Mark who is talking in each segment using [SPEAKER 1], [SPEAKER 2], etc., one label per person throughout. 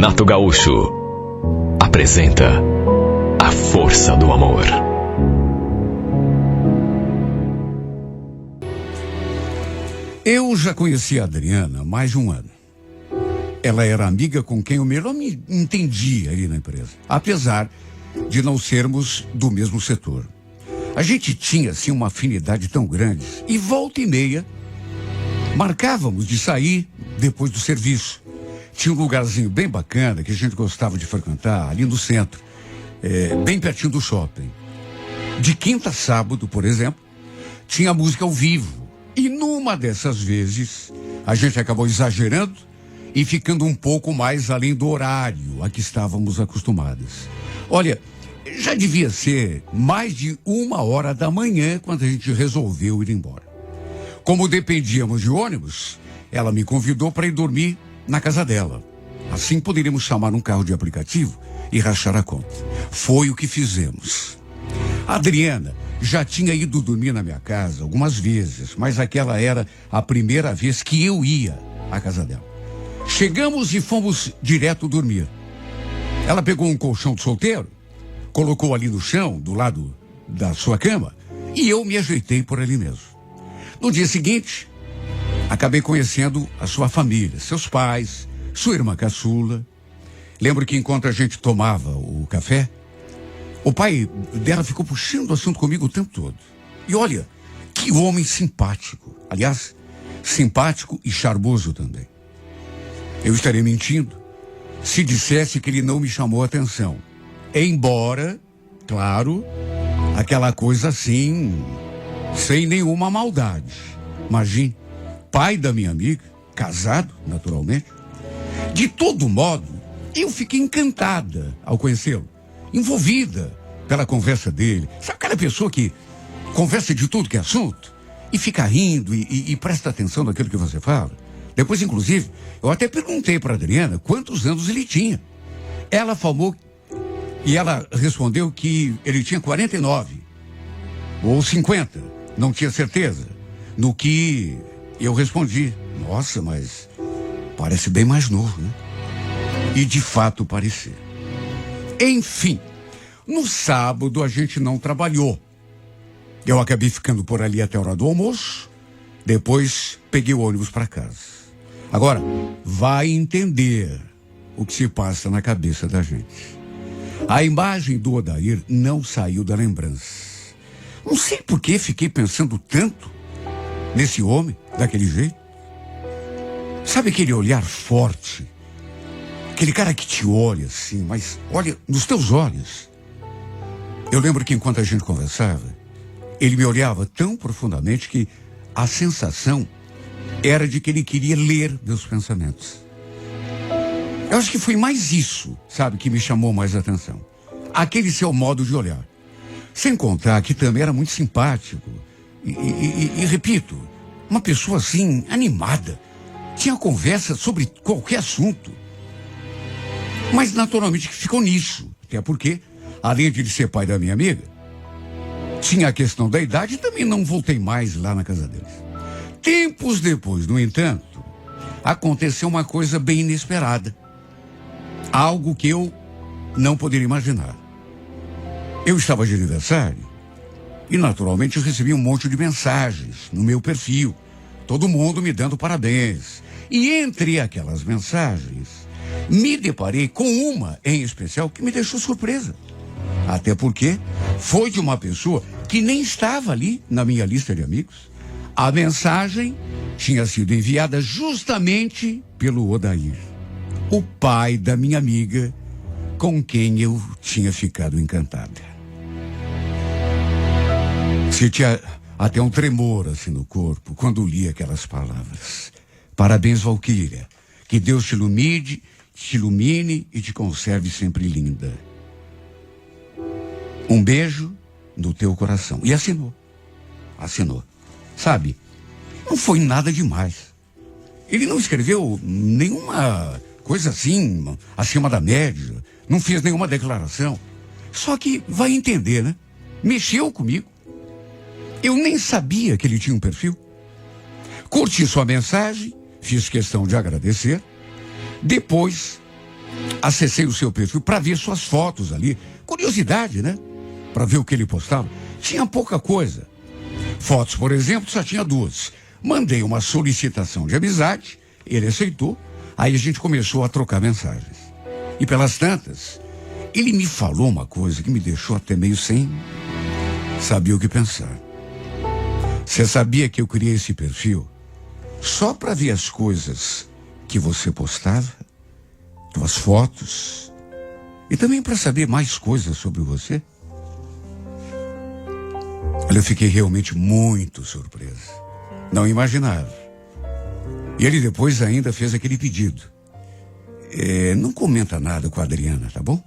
[SPEAKER 1] Renato Gaúcho apresenta A Força do Amor.
[SPEAKER 2] Eu já conheci a Adriana há mais de um ano. Ela era amiga com quem eu melhor me entendia ali na empresa, apesar de não sermos do mesmo setor. A gente tinha, assim, uma afinidade tão grande e volta e meia marcávamos de sair depois do serviço. Tinha um lugarzinho bem bacana que a gente gostava de frequentar ali no centro, bem pertinho do shopping. De quinta a sábado, por exemplo, tinha música ao vivo. E numa dessas vezes, a gente acabou exagerando e ficando um pouco mais além do horário a que estávamos acostumados. Olha, já devia ser mais de 1h da manhã quando a gente resolveu ir embora. Como dependíamos de ônibus, ela me convidou para ir dormir na casa dela. Assim poderíamos chamar um carro de aplicativo e rachar a conta. Foi o que fizemos. A Adriana já tinha ido dormir na minha casa algumas vezes, mas aquela era a primeira vez que eu ia à casa dela. Chegamos e fomos direto dormir. Ela pegou um colchão de solteiro, colocou ali no chão, do lado da sua cama, e eu me ajeitei por ali mesmo. No dia seguinte, acabei conhecendo a sua família, seus pais, sua irmã caçula. Lembro que enquanto a gente tomava o café, o pai dela ficou puxando o assunto comigo o tempo todo. E olha, que homem simpático. Aliás, simpático e charmoso também. Eu estaria mentindo se dissesse que ele não me chamou a atenção. Embora, claro, aquela coisa assim, sem nenhuma maldade. Imagine, pai da minha amiga, casado, naturalmente. De todo modo, eu fiquei encantada ao conhecê-lo. Envolvida pela conversa dele. Sabe aquela pessoa que conversa de tudo que é assunto e fica rindo e presta atenção naquilo que você fala? Depois, inclusive, eu até perguntei para Adriana quantos anos ele tinha. Ela falou e ela respondeu que ele tinha 49 ou 50, não tinha certeza. No que eu respondi, nossa, mas parece bem mais novo, né? E de fato parecia. Enfim, no sábado a gente não trabalhou. Eu acabei ficando por ali até a hora do almoço. Depois peguei o ônibus para casa. Agora, vai entender o que se passa na cabeça da gente. A imagem do Odair não saiu da lembrança. Não sei por que fiquei pensando tanto nesse homem, daquele jeito. Sabe aquele olhar forte? Aquele cara que te olha assim, mas olha nos teus olhos. Eu lembro que enquanto a gente conversava, ele me olhava tão profundamente que a sensação era de que ele queria ler meus pensamentos. Eu acho que foi mais isso, sabe, que me chamou mais a atenção. Aquele seu modo de olhar. Sem contar que também era muito simpático. E repito, uma pessoa assim, animada. Tinha conversa sobre qualquer assunto. Mas naturalmente que ficou nisso. Até porque, além de ele ser pai da minha amiga, tinha a questão da idade e também não voltei mais lá na casa deles. Tempos depois, no entanto, aconteceu uma coisa bem inesperada. Algo que eu não poderia imaginar. Eu estava de aniversário e naturalmente eu recebi um monte de mensagens no meu perfil. Todo mundo me dando parabéns. E entre aquelas mensagens, me deparei com uma em especial que me deixou surpresa. Até porque foi de uma pessoa que nem estava ali na minha lista de amigos. A mensagem tinha sido enviada justamente pelo Odair, o pai da minha amiga, com quem eu tinha ficado encantada. Sentia até um tremor assim no corpo quando li aquelas palavras. Parabéns, Valquíria. Que Deus te ilumine e te conserve sempre linda. Um beijo no teu coração. E assinou. Assinou. Sabe, não foi nada demais. Ele não escreveu nenhuma coisa assim, acima da média. Não fez nenhuma declaração. Só que vai entender, né? Mexeu comigo. Eu nem sabia que ele tinha um perfil. Curti sua mensagem, fiz questão de agradecer. Depois, acessei o seu perfil para ver suas fotos ali. Curiosidade, né? Para ver o que ele postava. Tinha pouca coisa. Fotos, por exemplo, só tinha 2. Mandei uma solicitação de amizade, ele aceitou. Aí a gente começou a trocar mensagens. E pelas tantas, ele me falou uma coisa que me deixou até meio sem saber o que pensar. Você sabia que eu criei esse perfil só para ver as coisas que você postava, tuas fotos, e também para saber mais coisas sobre você? Olha, eu fiquei realmente muito surpresa. Não imaginava. E ele depois ainda fez aquele pedido. Não comenta nada com a Adriana, tá bom?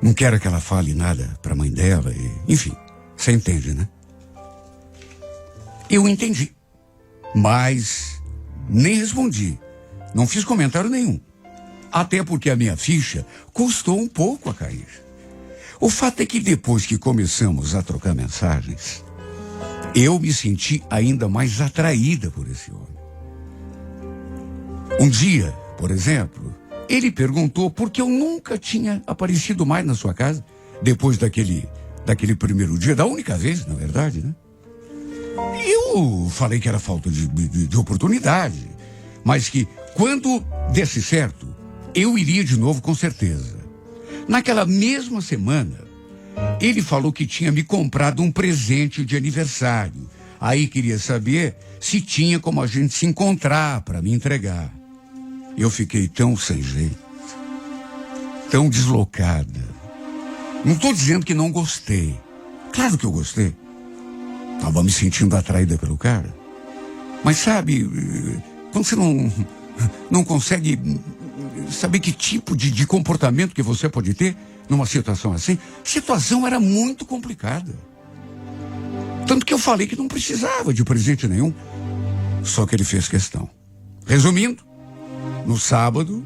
[SPEAKER 2] Não quero que ela fale nada para a mãe dela. Enfim, você entende, né? Eu entendi. Mas nem respondi. Não fiz comentário nenhum. Até porque a minha ficha custou um pouco a cair. O fato é que depois que começamos a trocar mensagens, eu me senti ainda mais atraída por esse homem. Um dia, por exemplo, ele perguntou por que eu nunca tinha aparecido mais na sua casa, depois daquele primeiro dia, da única vez, na verdade, né? E eu falei que era falta de oportunidade, mas que quando desse certo, eu iria de novo com certeza. Naquela mesma semana, ele falou que tinha me comprado um presente de aniversário. Aí queria saber se tinha como a gente se encontrar para me entregar. Eu fiquei tão sem jeito, tão deslocada. Não estou dizendo que não gostei. Claro que eu gostei. Estava me sentindo atraída pelo cara. Mas sabe, quando você não consegue saber que tipo de comportamento que você pode ter numa situação assim, a situação era muito complicada. Tanto que eu falei que não precisava de presente nenhum. Só que ele fez questão. Resumindo, no sábado,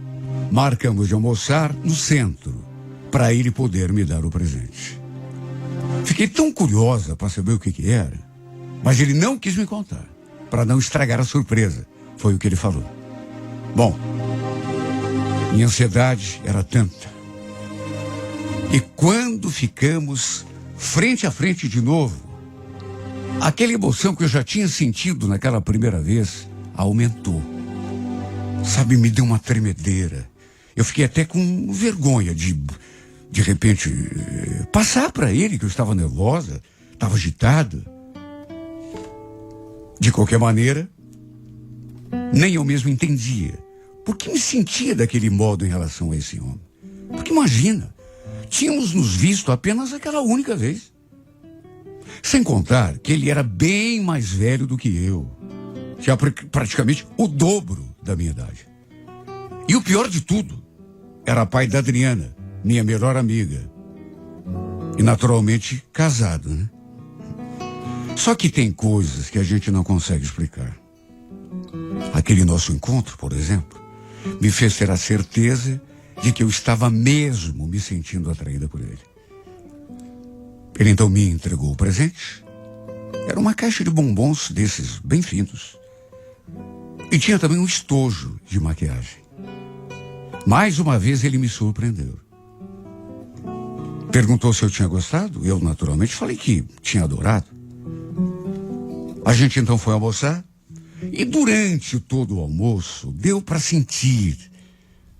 [SPEAKER 2] marcamos de almoçar no centro, para ele poder me dar o presente. Fiquei tão curiosa para saber o que era, mas ele não quis me contar, para não estragar a surpresa. Foi o que ele falou. Bom, minha ansiedade era tanta. E quando ficamos frente a frente de novo, aquela emoção que eu já tinha sentido naquela primeira vez aumentou. Sabe, me deu uma tremedeira. Eu fiquei até com vergonha de repente, passar para ele que eu estava nervosa, estava agitada. De qualquer maneira, nem eu mesmo entendia por que me sentia daquele modo em relação a esse homem. Porque imagina, tínhamos nos visto apenas aquela única vez. Sem contar que ele era bem mais velho do que eu. Tinha praticamente o dobro da minha idade. E o pior de tudo, era pai da Adriana, minha melhor amiga. E naturalmente casado, né? Só que tem coisas que a gente não consegue explicar. Aquele nosso encontro, por exemplo, me fez ter a certeza de que eu estava mesmo me sentindo atraída por ele. Ele então me entregou o presente. Era uma caixa de bombons desses bem finos. E tinha também um estojo de maquiagem. Mais uma vez ele me surpreendeu. Perguntou se eu tinha gostado. Eu naturalmente falei que tinha adorado. A gente então foi almoçar. E durante todo o almoço deu para sentir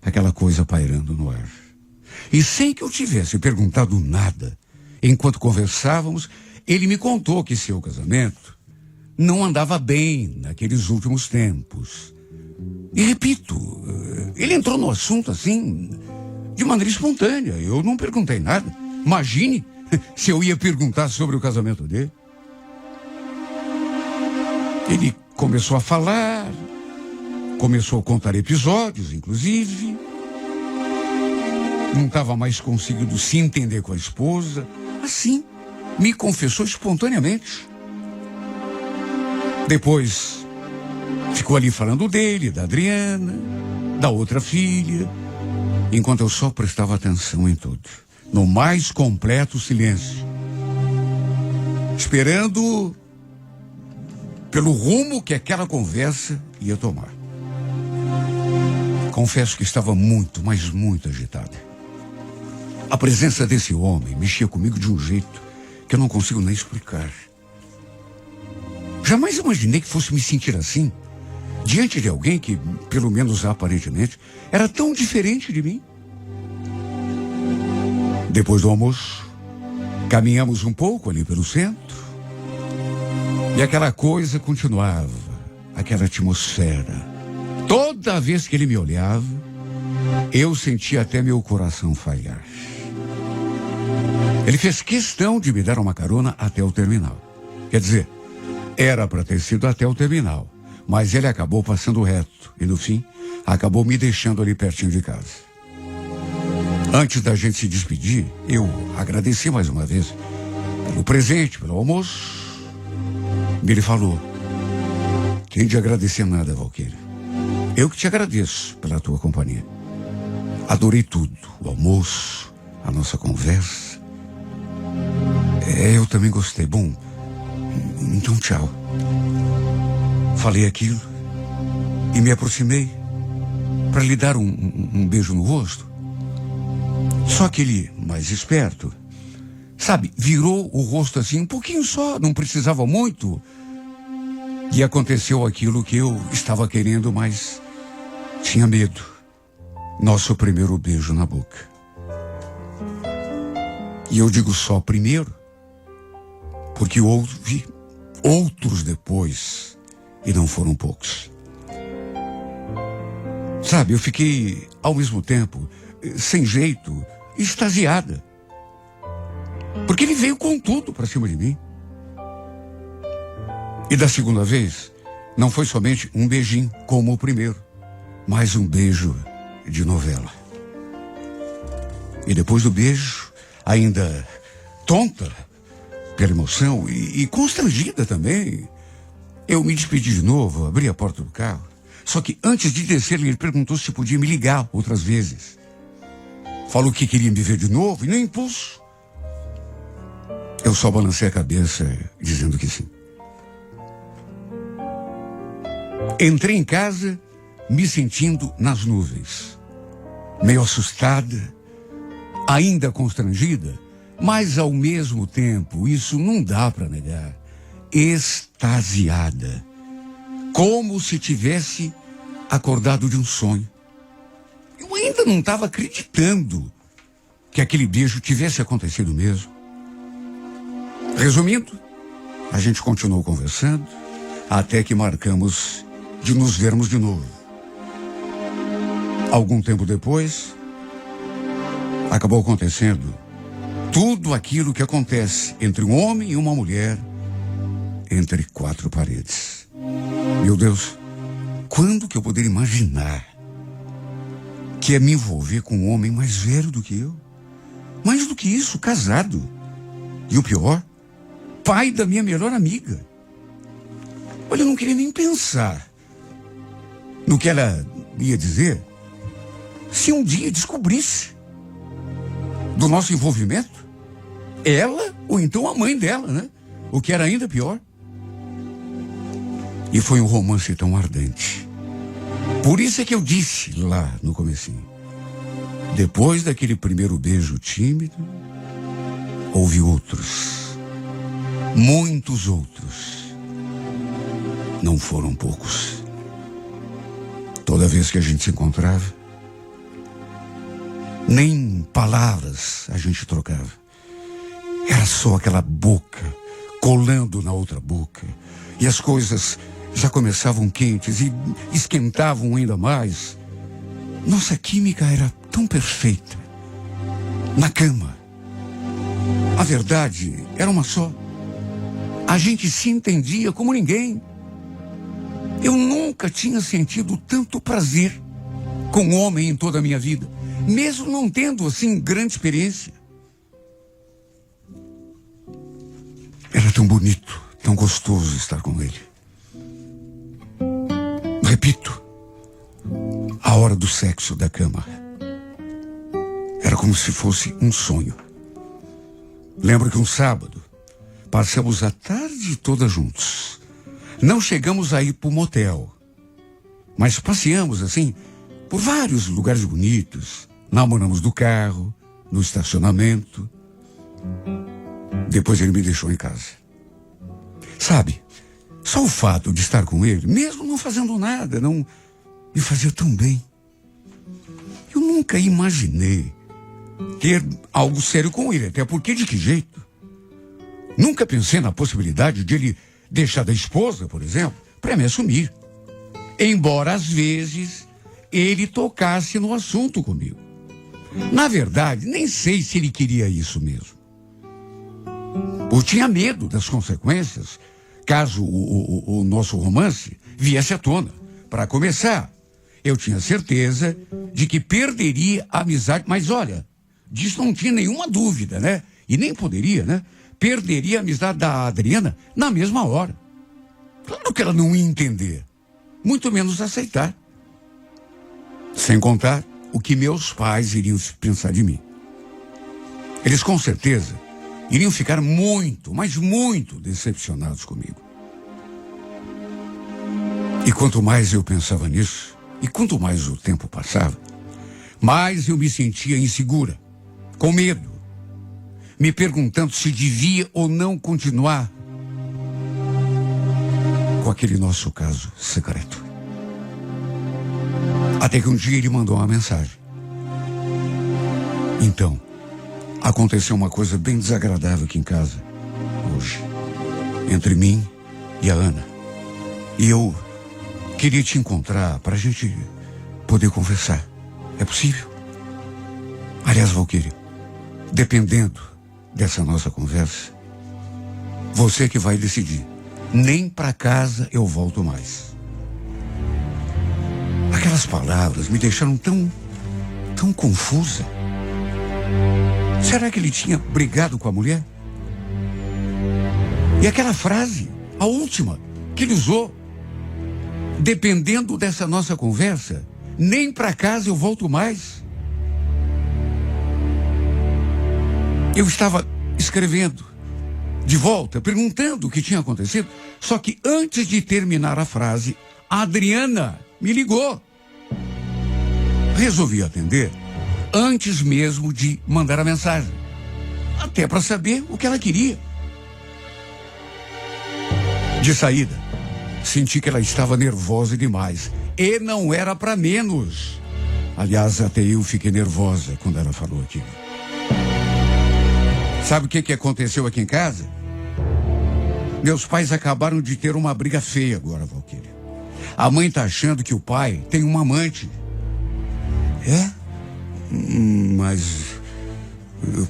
[SPEAKER 2] aquela coisa pairando no ar. E sem que eu tivesse perguntado nada, enquanto conversávamos, ele me contou que seu casamento não andava bem naqueles últimos tempos. E repito, ele entrou no assunto assim, de maneira espontânea. Eu não perguntei nada. Imagine se eu ia perguntar sobre o casamento dele. Ele começou a falar, começou a contar episódios, inclusive. Não estava mais conseguindo se entender com a esposa. Assim, me confessou espontaneamente. Depois, ficou ali falando dele, da Adriana, da outra filha, enquanto eu só prestava atenção em tudo, no mais completo silêncio, esperando pelo rumo que aquela conversa ia tomar. Confesso que estava muito, mas muito agitado. A presença desse homem mexia comigo de um jeito que eu não consigo nem explicar. Jamais imaginei que fosse me sentir assim, diante de alguém que, pelo menos aparentemente, era tão diferente de mim. Depois do almoço, caminhamos um pouco ali pelo centro, e aquela coisa continuava, aquela atmosfera. Toda vez que ele me olhava, eu sentia até meu coração falhar. Ele fez questão de me dar uma carona até o terminal. Quer dizer, era para ter sido até o terminal, mas ele acabou passando reto e, no fim, acabou me deixando ali pertinho de casa. Antes da gente se despedir, eu agradeci mais uma vez pelo presente, pelo almoço. Ele falou: tem de agradecer nada, Valquíria. Eu que te agradeço pela tua companhia. Adorei tudo, o almoço, a nossa conversa. Eu também gostei. Bom, então tchau. Falei aquilo e me aproximei para lhe dar um beijo no rosto. Só que ele, mais esperto, sabe, virou o rosto assim um pouquinho só, não precisava muito. E aconteceu aquilo que eu estava querendo, mas tinha medo. Nosso primeiro beijo na boca. E eu digo só primeiro, porque houve outros depois, e não foram poucos. Sabe, eu fiquei, ao mesmo tempo, sem jeito, extasiada. Porque ele veio com tudo para cima de mim. E da segunda vez, não foi somente um beijinho, como o primeiro, mas um beijo de novela. E depois do beijo, ainda tonta pela emoção e constrangida também, eu me despedi de novo, abri a porta do carro. Só que antes de descer, ele perguntou se podia me ligar outras vezes. Falou que queria me ver de novo e no impulso, eu só balancei a cabeça dizendo que sim. Entrei em casa me sentindo nas nuvens, meio assustada, ainda constrangida, mas ao mesmo tempo, isso não dá para negar, extasiada, como se tivesse acordado de um sonho. Eu ainda não estava acreditando que aquele beijo tivesse acontecido mesmo. Resumindo, a gente continuou conversando até que marcamos de nos vermos de novo. Algum tempo depois, acabou acontecendo tudo aquilo que acontece entre um homem e uma mulher entre quatro paredes. Meu Deus, quando que eu poderia imaginar que ia me envolver com um homem mais velho do que eu? Mais do que isso, casado. E o pior, pai da minha melhor amiga. Olha, eu não queria nem pensar no que ela ia dizer se um dia descobrisse do nosso envolvimento, ela ou então a mãe dela, né? O que era ainda pior. E foi um romance tão ardente. Por isso é que eu disse lá no comecinho, depois daquele primeiro beijo tímido, houve outros, muitos outros. Não foram poucos. Toda vez que a gente se encontrava, nem palavras a gente trocava. Era só aquela boca colando na outra boca. E as coisas já começavam quentes e esquentavam ainda mais. Nossa química era tão perfeita. Na cama. A verdade era uma só. A gente se entendia como ninguém. Eu nunca tinha sentido tanto prazer com um homem em toda a minha vida, mesmo não tendo, assim, grande experiência. Era tão bonito, tão gostoso estar com ele. Repito, a hora do sexo da cama era como se fosse um sonho. Lembro que um sábado passamos a tarde toda juntos. Não chegamos a ir para o motel, mas passeamos assim por vários lugares bonitos. Namoramos do carro, no estacionamento. Depois ele me deixou em casa. Sabe, só o fato de estar com ele, mesmo não fazendo nada, não me fazia tão bem. Eu nunca imaginei ter algo sério com ele, até porque de que jeito? Nunca pensei na possibilidade de ele deixar da esposa, por exemplo, para me assumir. Embora às vezes ele tocasse no assunto comigo. Na verdade, nem sei se ele queria isso mesmo. Ou tinha medo das consequências caso o nosso romance viesse à tona. Para começar, eu tinha certeza de que perderia a amizade. Mas olha, disso não tinha nenhuma dúvida, né? E nem poderia, né? Perderia a amizade da Adriana na mesma hora. Claro que ela não ia entender, muito menos aceitar. Sem contar o que meus pais iriam pensar de mim. Eles com certeza iriam ficar muito, mas muito decepcionados comigo. E quanto mais eu pensava nisso, e quanto mais o tempo passava, mais eu me sentia insegura, com medo, me perguntando se devia ou não continuar com aquele nosso caso secreto. Até que um dia ele mandou uma mensagem. Então, aconteceu uma coisa bem desagradável aqui em casa, hoje, entre mim e a Ana. E eu queria te encontrar para a gente poder conversar. É possível? Aliás, Valquíria, dependendo dessa nossa conversa, você que vai decidir. Nem para casa eu volto mais. Aquelas palavras me deixaram tão confusa. Será que ele tinha brigado com a mulher? E aquela frase, a última, que ele usou, dependendo dessa nossa conversa, nem para casa eu volto mais. Eu estava escrevendo de volta, perguntando o que tinha acontecido, só que antes de terminar a frase, a Adriana me ligou. Resolvi atender antes mesmo de mandar a mensagem, até para saber o que ela queria. De saída, senti que ela estava nervosa demais, e não era para menos. Aliás, até eu fiquei nervosa quando ela falou aquilo. Sabe o que aconteceu aqui em casa? Meus pais acabaram de ter uma briga feia agora, Valquíria. A mãe tá achando que o pai tem uma amante. É? Mas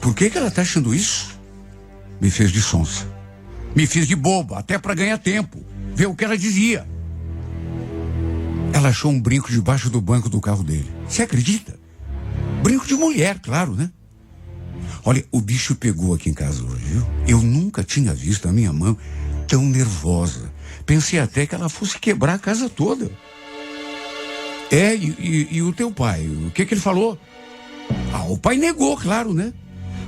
[SPEAKER 2] por que ela tá achando isso? Me fez de sonsa. Me fiz de boba, até para ganhar tempo. Ver o que ela dizia. Ela achou um brinco debaixo do banco do carro dele. Você acredita? Brinco de mulher, claro, né? Olha, o bicho pegou aqui em casa hoje, viu? Eu nunca tinha visto a minha mãe tão nervosa. Pensei até que ela fosse quebrar a casa toda. E o teu pai, o que ele falou? O pai negou, claro, né?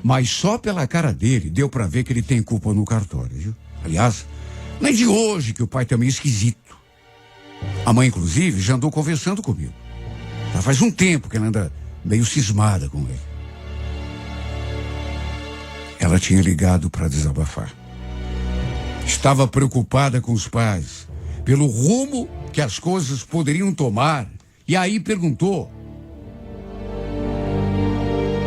[SPEAKER 2] Mas só pela cara dele deu pra ver que ele tem culpa no cartório, viu? Aliás, não é de hoje que o pai tá meio esquisito. A mãe, inclusive, já andou conversando comigo. Já faz um tempo que ela anda meio cismada com ele. Ela tinha ligado para desabafar. Estava preocupada com os pais, pelo rumo que as coisas poderiam tomar. E aí perguntou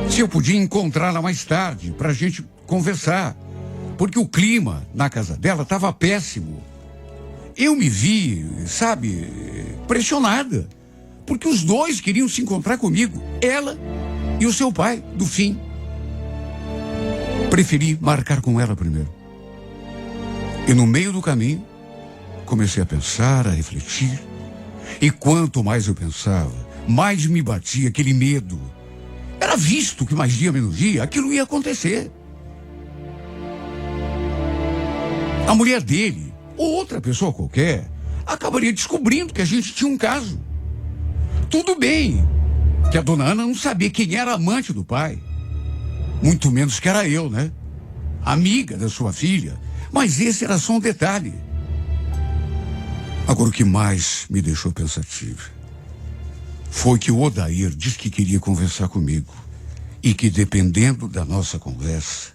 [SPEAKER 2] se eu podia encontrá-la mais tarde para a gente conversar, porque o clima na casa dela estava péssimo. Eu me vi, sabe, pressionada, porque os dois queriam se encontrar comigo, ela e o seu pai, do fim. Preferi marcar com ela primeiro. E no meio do caminho, comecei a pensar, a refletir. E quanto mais eu pensava, mais me batia aquele medo. Era visto que mais dia menos dia aquilo ia acontecer. A mulher dele, ou outra pessoa qualquer, acabaria descobrindo que a gente tinha um caso. Tudo bem que a dona Ana não sabia quem era a amante do pai. Muito menos que era eu, né? Amiga da sua filha. Mas esse era só um detalhe. Agora, o que mais me deixou pensativo foi que o Odair disse que queria conversar comigo e que, dependendo da nossa conversa,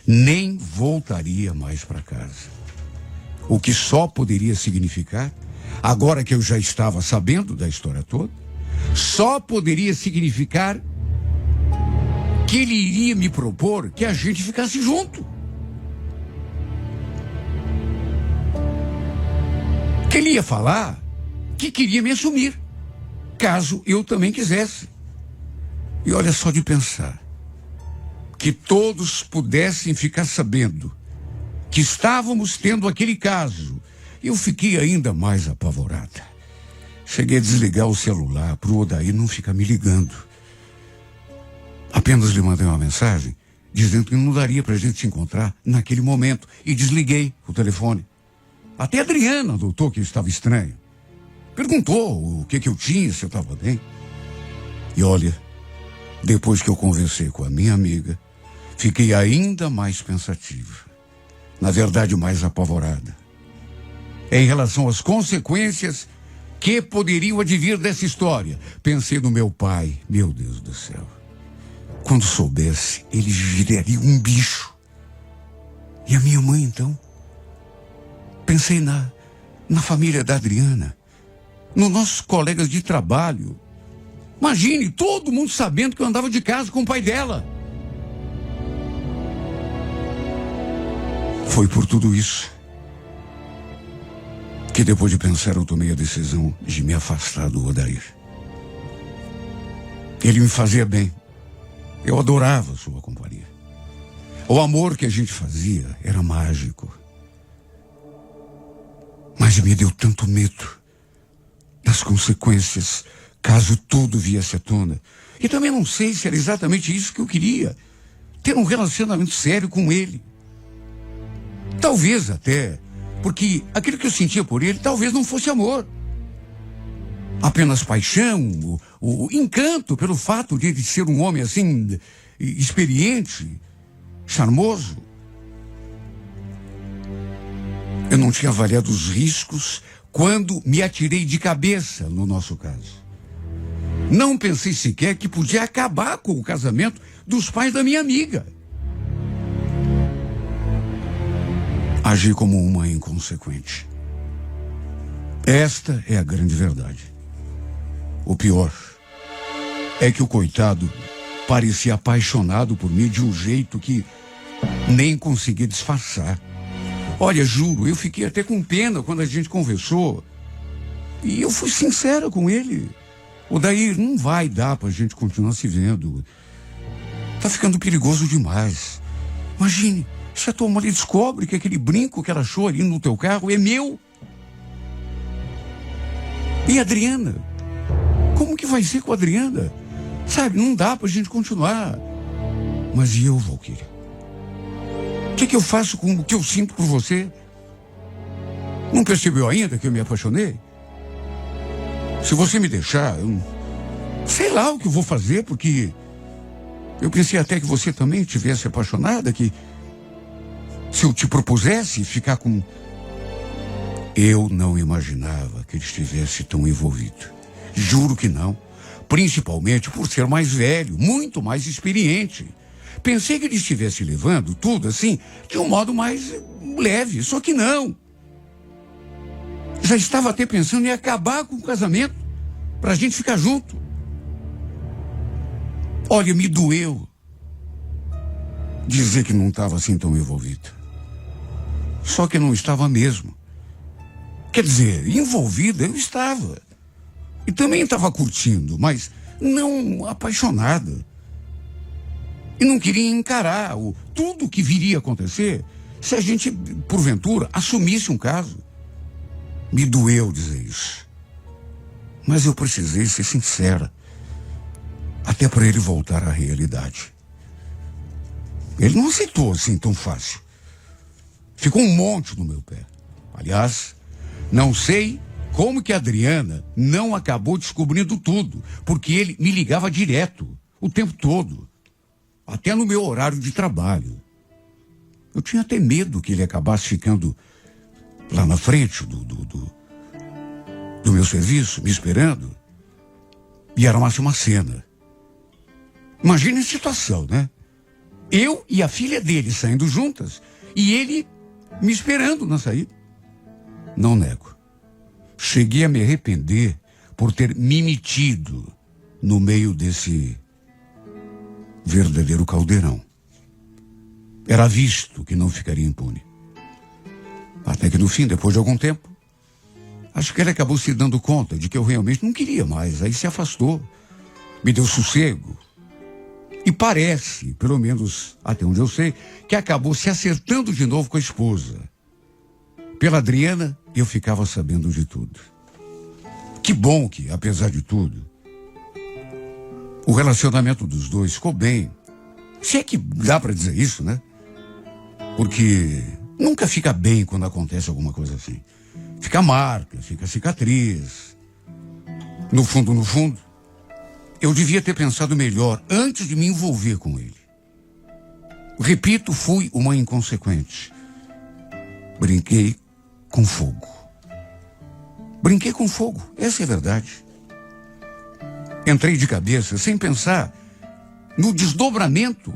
[SPEAKER 2] nem voltaria mais para casa. O que só poderia significar, agora que eu já estava sabendo da história toda, só poderia significar que ele iria me propor que a gente ficasse junto. Que ele ia falar que queria me assumir, caso eu também quisesse. E olha só de pensar, que todos pudessem ficar sabendo que estávamos tendo aquele caso. Eu fiquei ainda mais apavorada. Cheguei a desligar o celular para o Odair não ficar me ligando. Apenas lhe mandei uma mensagem dizendo que não daria para a gente se encontrar naquele momento e desliguei o telefone. Até a Adriana notou que eu estava estranho. Perguntou o que eu tinha, se eu estava bem. E olha, depois que eu conversei com a minha amiga, fiquei ainda mais pensativa. Na verdade, mais apavorada. Em relação às consequências que poderiam advir dessa história. Pensei no meu pai, meu Deus do céu. Quando soubesse, ele viraria um bicho. E a minha mãe, então? Pensei na família da Adriana, nos nossos colegas de trabalho. Imagine, todo mundo sabendo que eu andava de casa com o pai dela. Foi por tudo isso que, depois de pensar, eu tomei a decisão de me afastar do Odair. Ele me fazia bem. Eu adorava sua companhia. O amor que a gente fazia era mágico. Mas me deu tanto medo das consequências caso tudo viesse à tona. E também não sei se era exatamente isso que eu queria. Ter um relacionamento sério com ele. Talvez até, porque aquilo que eu sentia por ele talvez não fosse amor. Apenas paixão, o encanto pelo fato de ele ser um homem assim, experiente, charmoso. Eu não tinha avaliado os riscos quando me atirei de cabeça no nosso caso. Não pensei sequer que podia acabar com o casamento dos pais da minha amiga. Agi como uma inconsequente. Esta é a grande verdade. O pior é que o coitado parecia apaixonado por mim de um jeito que nem consegui disfarçar. Olha, juro, eu fiquei até com pena quando a gente conversou. E eu fui sincera com ele. Odair, não vai dar pra gente continuar se vendo. Tá ficando perigoso demais. Imagine, se a tua mulher descobre que aquele brinco que ela achou ali no teu carro é meu. E a Adriana? Como que vai ser com a Adriana? Sabe, não dá pra gente continuar. Mas e eu, Valquíria? O que eu faço com o que eu sinto por você? Não percebeu ainda que eu me apaixonei? Se você me deixar, eu sei lá o que eu vou fazer, porque eu pensei até que você também estivesse apaixonada, que se eu te propusesse ficar com... Eu não imaginava que ele estivesse tão envolvido. Juro que não. Principalmente por ser mais velho, muito mais experiente. Pensei que ele estivesse levando tudo assim, de um modo mais leve, só que não. Já estava até pensando em acabar com o casamento, pra gente ficar junto. Olha, me doeu dizer que não estava assim tão envolvido. Só que não estava mesmo. Quer dizer, envolvida eu estava. E também estava curtindo, mas não apaixonada. E não queria encarar tudo que viria a acontecer se a gente, porventura, assumisse um caso. Me doeu dizer isso. Mas eu precisei ser sincera. Até para ele voltar à realidade. Ele não aceitou assim tão fácil. Ficou um monte no meu pé. Aliás, não sei como que a Adriana não acabou descobrindo tudo, porque ele me ligava direto, o tempo todo. Até no meu horário de trabalho. Eu tinha até medo que ele acabasse ficando lá na frente do meu serviço, me esperando. E armasse uma cena. Imagine a situação, né? Eu e a filha dele saindo juntas e ele me esperando na saída. Não nego. Cheguei a me arrepender por ter me metido no meio desse verdadeiro caldeirão. Era visto que não ficaria impune. Até que no fim, depois de algum tempo, acho que ele acabou se dando conta de que eu realmente não queria mais. Aí se afastou, me deu sossego. E parece, pelo menos até onde eu sei, que acabou se acertando de novo com a esposa. Pela Adriana, eu ficava sabendo de tudo. Que bom que, apesar de tudo, o relacionamento dos dois ficou bem. Se é que dá para dizer isso, né? Porque nunca fica bem quando acontece alguma coisa assim. Fica marca, fica cicatriz. No fundo, eu devia ter pensado melhor antes de me envolver com ele. Repito, fui uma inconsequente. Brinquei com fogo. Brinquei com fogo, essa é a verdade. Entrei de cabeça sem pensar no desdobramento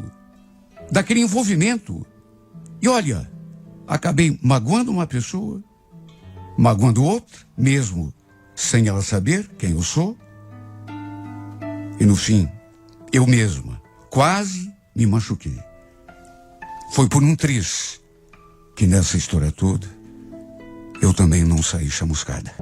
[SPEAKER 2] daquele envolvimento. E olha, acabei magoando uma pessoa, magoando outra, mesmo sem ela saber quem eu sou. E no fim, eu mesma quase me machuquei. Foi por um triz que nessa história toda eu também não saí chamuscada.